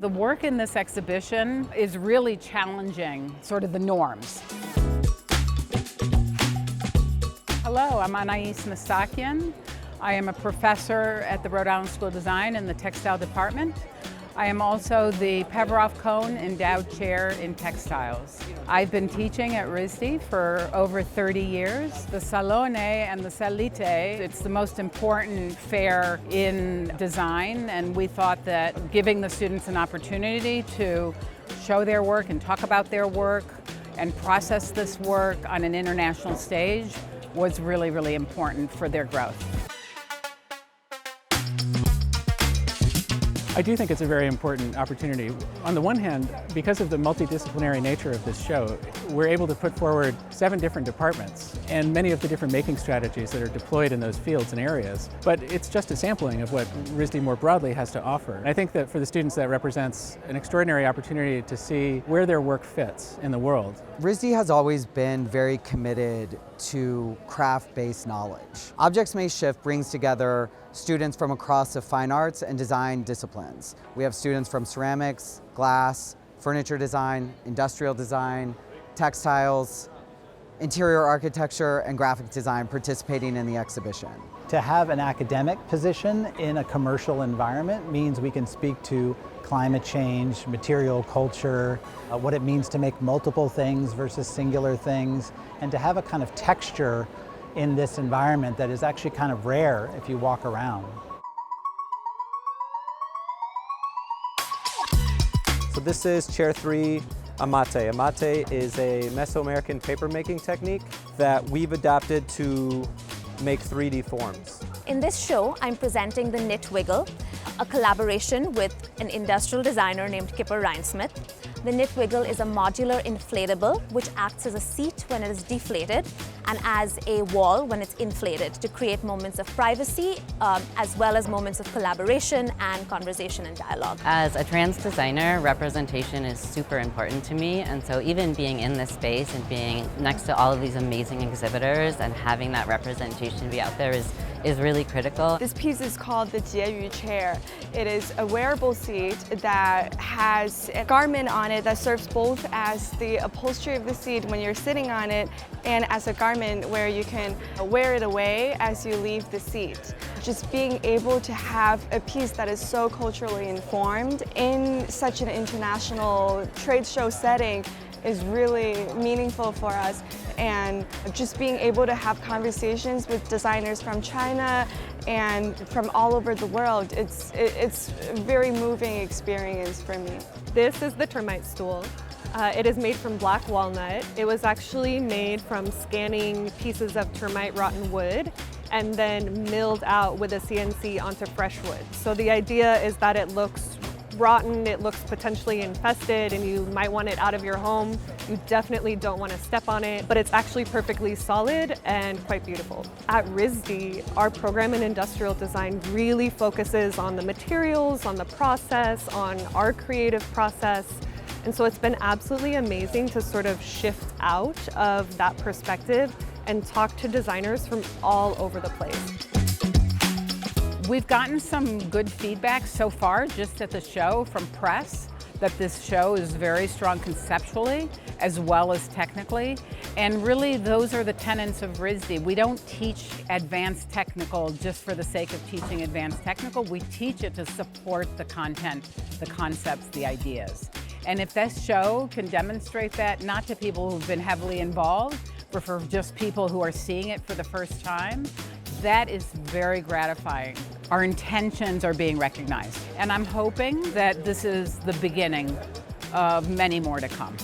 The work in this exhibition is really challenging sort of the norms. Hello, I'm Anais Masakian. I am a professor at the Rhode Island School of Design in the Textile Department. I am also the Peveroff-Cohn Endowed Chair in Textiles. I've been teaching at RISD for over 30 years. The Salone and the Satellite, it's the most important fair in design, and we thought that giving the students an opportunity to show their work and talk about their work and process this work on an international stage was really, really important for their growth. I do think it's a very important opportunity. On the one hand, because of the multidisciplinary nature of this show, we're able to put forward 7 different departments and many of the different making strategies that are deployed in those fields and areas. But it's just a sampling of what RISD more broadly has to offer. And I think that for the students that represents an extraordinary opportunity to see where their work fits in the world. RISD has always been very committed to craft-based knowledge. Objects May Shift brings together students from across the fine arts and design disciplines. We have students from ceramics, glass, furniture design, industrial design, textiles, interior architecture, and graphic design participating in the exhibition. To have an academic position in a commercial environment means we can speak to climate change, material culture, what it means to make multiple things versus singular things, and to have a kind of texture in this environment that is actually kind of rare if you walk around. So this is Chair 3 Amate. Amate is a Mesoamerican paper-making technique that we've adapted to make 3D forms. In this show, I'm presenting the Knit Wiggle, a collaboration with an industrial designer named Kipper Rhinesmith. The Knit Wiggle is a modular inflatable which acts as a seat when it is deflated and as a wall when it's inflated to create moments of privacy as well as moments of collaboration and conversation and dialogue. As a trans designer, representation is super important to me, and so even being in this space and being next to all of these amazing exhibitors and having that representation be out there is really critical. This piece is called the Jieyu chair. It is a wearable seat that has a garment on it that serves both as the upholstery of the seat when you're sitting on it and as a garment where you can wear it away as you leave the seat. Just being able to have a piece that is so culturally informed in such an international trade show setting is really meaningful for us, and just being able to have conversations with designers from China and from all over the world, it's a very moving experience for me. This is the termite stool. It is made from black walnut. It was actually made from scanning pieces of termite rotten wood and then milled out with a CNC onto fresh wood. So the idea is that it looks rotten, it looks potentially infested, and you might want it out of your home. You definitely don't want to step on it, but it's actually perfectly solid and quite beautiful. At RISD, our program in industrial design really focuses on the materials, on the process, on our creative process. And so it's been absolutely amazing to sort of shift out of that perspective and talk to designers from all over the place. We've gotten some good feedback so far just at the show from press that this show is very strong conceptually as well as technically. And really those are the tenets of RISD. We don't teach advanced technical just for the sake of teaching advanced technical. We teach it to support the content, the concepts, the ideas. And if this show can demonstrate that, not to people who've been heavily involved, but for just people who are seeing it for the first time, that is very gratifying. Our intentions are being recognized, and I'm hoping that this is the beginning of many more to come.